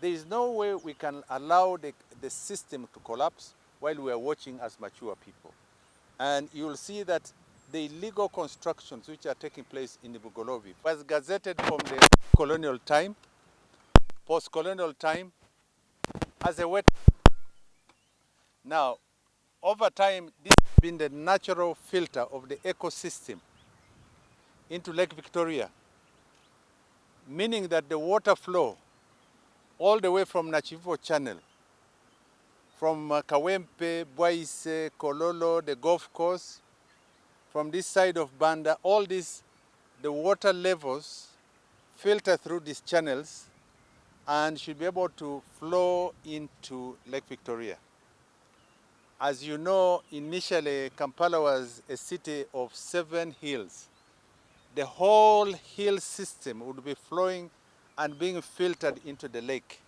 There is no way we can allow the system to collapse while we are watching as mature people. And you'll see that the illegal constructions which are taking place in the Bugolobi was gazetted from the colonial time, post-colonial time, as a wet. Now, over time, this has been the natural filter of the ecosystem into Lake Victoria, meaning that the water flow all the way from Nachivo Channel, from Kawempe, Bwaise, Kololo, the Golf Course, from this side of Banda, all this, the water levels filter through these channels and should be able to flow into Lake Victoria. As you know, initially Kampala was a city of 7 hills. The whole hill system would be flowing and being filtered into the lake.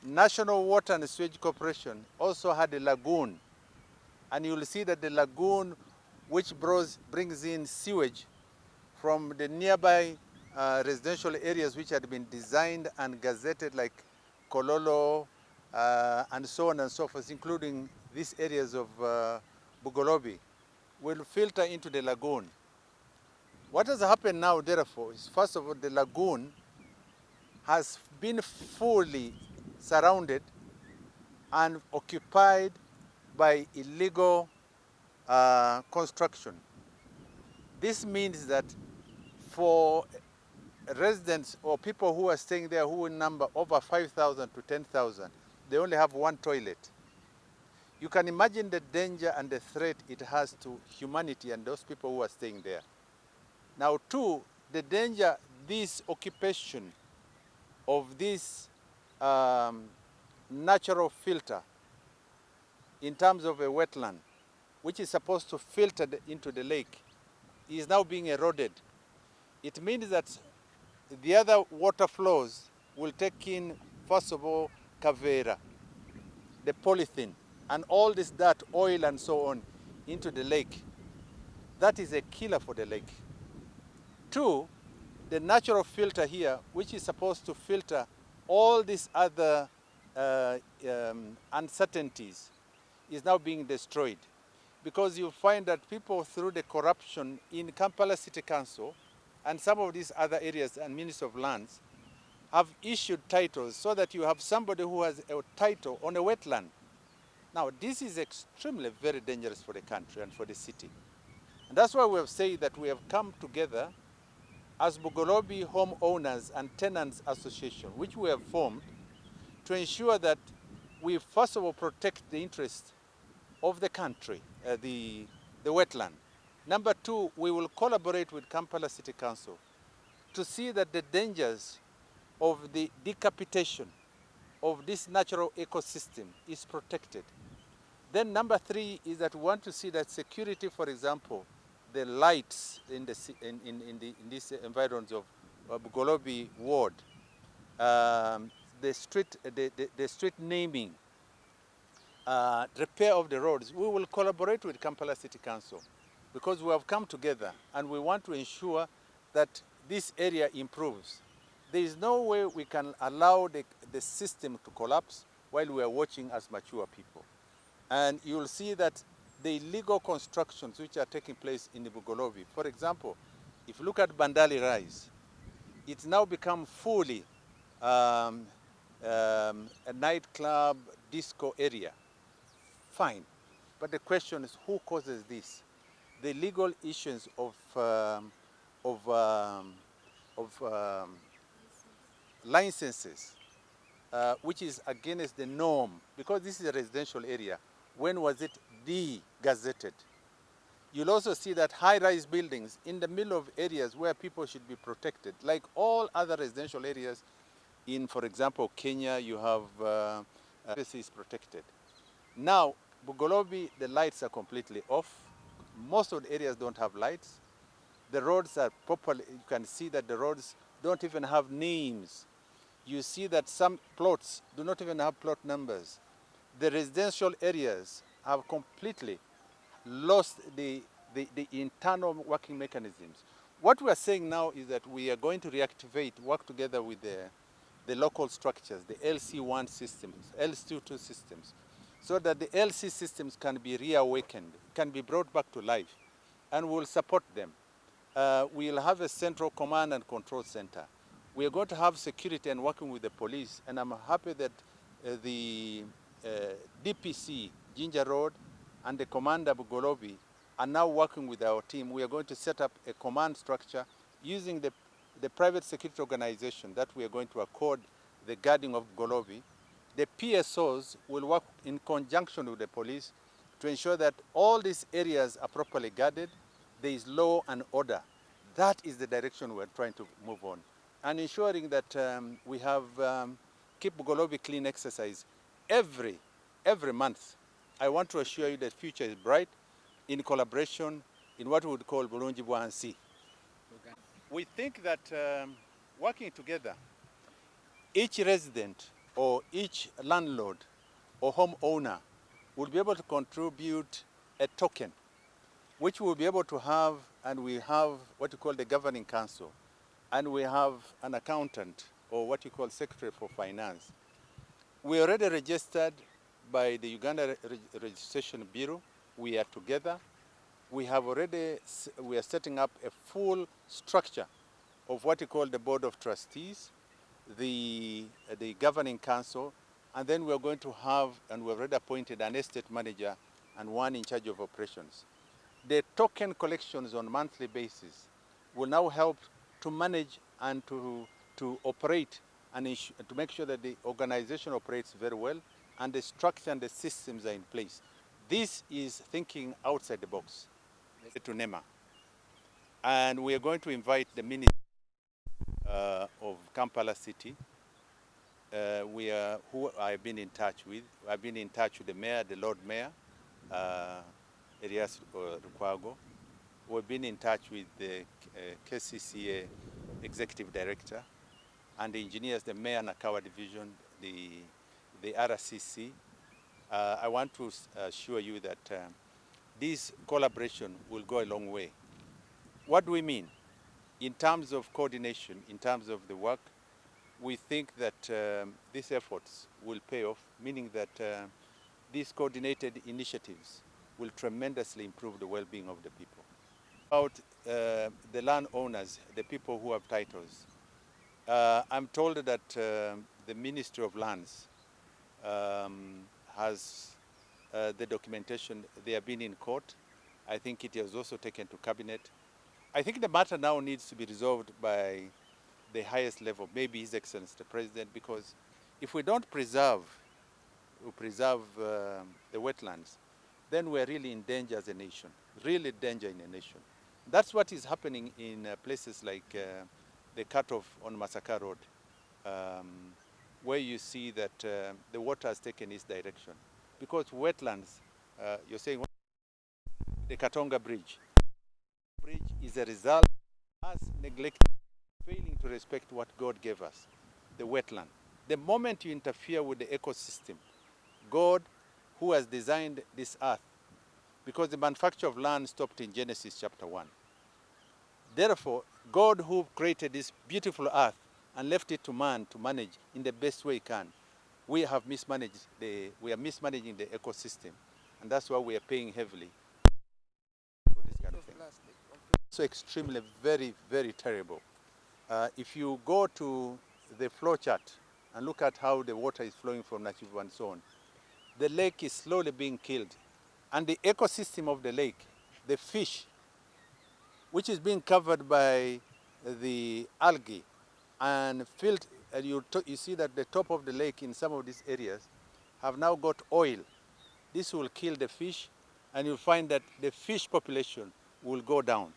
National Water and Sewage Corporation also had a lagoon, and you will see that the lagoon which brings in sewage from the nearby residential areas which had been designed and gazetted like Kololo and so on and so forth, including these areas of Bugolobi, will filter into the lagoon. What has happened now, therefore, is first of all, the lagoon has been fully surrounded and occupied by illegal construction. This means that for residents or people who are staying there who will number over 5,000 to 10,000, they only have one toilet. You can imagine the danger and the threat it has to humanity and those people who are staying there. Now, two, the danger this occupation of this natural filter in terms of a wetland, which is supposed to filter into the lake, is now being eroded. It means that the other water flows will take in, first of all, Kavera, the polythene, and all this dirt, oil and so on, into the lake. That is a killer for the lake. Two, the natural filter here, which is supposed to filter all these other uncertainties, is now being destroyed. Because you find that people, through the corruption in Kampala City Council and some of these other areas and Ministry of Lands, have issued titles so that you have somebody who has a title on a wetland. Now, this is extremely very dangerous for the country and for the city. And that's why we have said that we have come together as Bugolobi Homeowners and Tenants Association, which we have formed to ensure that we first of all protect the interest of the country, the wetland. Number two, we will collaborate with Kampala City Council to see that the dangers of the decapitation of this natural ecosystem is protected. Then number three is that we want to see that security, for example, the lights in these environs of Bugolobi ward, the street naming, repair of the roads. We will collaborate with Kampala City Council because we have come together and we want to ensure that this area improves. There is no way we can allow the system to collapse while we are watching as mature people. And you'll see that the illegal constructions which are taking place in the Bugolobi, for example, if you look at Bandali Rise, it's now become fully a nightclub, disco area. Fine. But the question is, who causes this? The legal issues of licenses, which is against the norm, because this is a residential area. When was it de-gazetted? You'll also see that high-rise buildings in the middle of areas where people should be protected, like all other residential areas in, for example, Kenya, you have privacy is protected. Now, Bugolobi, the lights are completely off. Most of the areas don't have lights. The roads are properly, you can see that the roads don't even have names. You see that some plots do not even have plot numbers. The residential areas have completely lost the internal working mechanisms. What we are saying now is that we are going to reactivate, work together with the the local structures, the LC1 systems, LC2 systems, so that the LC systems can be reawakened, can be brought back to life, and we'll support them. We'll have a central command and control center. We are going to have security and working with the police, and I'm happy that the DPC, Ginger Road, and the commander, Bugolobi, are now working with our team. We are going to set up a command structure using the private security organization that we are going to accord the guarding of Bugolobi. The PSOs will work in conjunction with the police to ensure that all these areas are properly guarded. There is law and order. That is the direction we're trying to move on. And ensuring that we have Keep Bugolobi Clean exercise every month. I want to assure you that the future is bright in collaboration in what we would call Bulungi Bwansi. We think that working together, each resident or each landlord or homeowner will be able to contribute a token, which we'll be able to have, and we have what you call the governing council, and we have an accountant, or what you call secretary for finance. We already registered by the Uganda Registration Bureau. We are together. We are setting up a full structure of what you call the board of trustees, the governing council, and then we're going to have, and we've already appointed an estate manager and one in charge of operations. The token collections on a monthly basis will now help to manage and to operate and to make sure that the organization operates very well and the structure and the systems are in place. This is thinking outside the box to NEMA. And we are going to invite the Minister of Kampala City, who I've been in touch with. I've been in touch with the mayor, the Lord Mayor, Elias Rukwago. We've been in touch with the kcca executive director and the engineers, the mayor and Nakawa division, the RCC. I want to assure you that this collaboration will go a long way. What do we mean? In terms of coordination, in terms of the work, we think that these efforts will pay off, meaning that these coordinated initiatives will tremendously improve the well-being of the people. About the landowners, the people who have titles, I'm told that the Ministry of Lands has the documentation. They have been in court. I think it has also taken to cabinet. I think the matter now needs to be resolved by the highest level, maybe His Excellency the President, because if we don't preserve the wetlands, then we're really in danger as a nation, really danger in a nation. That's what is happening in places like the cutoff on Masaka Road, where you see that the water has taken its direction. Because wetlands, you're saying the Katonga Bridge. The bridge is a result of us neglecting, failing to respect what God gave us, the wetland. The moment you interfere with the ecosystem, God, who has designed this earth, because the manufacture of land stopped in Genesis chapter 1. Therefore, God who created this beautiful earth and left it to man to manage in the best way he can, we are mismanaging the ecosystem, and that's why we are paying heavily for this kind of thing. So extremely, very, very terrible. If you go to the flow chart and look at how the water is flowing from Nachivu and so on, the lake is slowly being killed. And the ecosystem of the lake, the fish, which is being covered by the algae and filled, and you see that the top of the lake in some of these areas have now got oil. This will kill the fish, and you'll find that the fish population will go down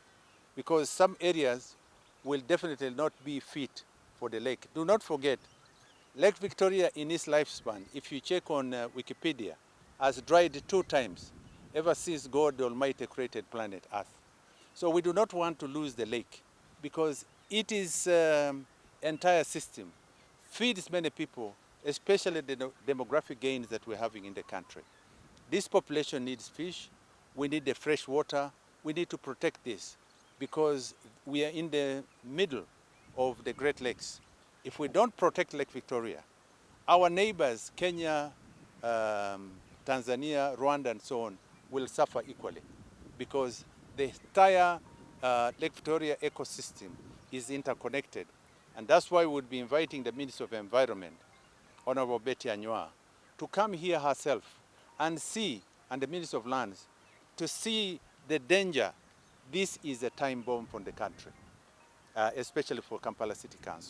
because some areas will definitely not be fit for the lake. Do not forget, Lake Victoria in its lifespan, if you check on Wikipedia, has dried 2 times ever since God Almighty created planet Earth. So we do not want to lose the lake because it is entire system, feeds many people, especially the demographic gains that we're having in the country. This population needs fish, we need the fresh water, we need to protect this because we are in the middle of the Great Lakes. If we don't protect Lake Victoria, our neighbors, Kenya, Tanzania, Rwanda, and so on, will suffer equally, because the entire Lake Victoria ecosystem is interconnected. And that's why we'll be inviting the Minister of Environment, Honorable Betty Anywa, to come here herself and see, and the Minister of Lands, to see the danger. This is a time bomb for the country, especially for Kampala City Council.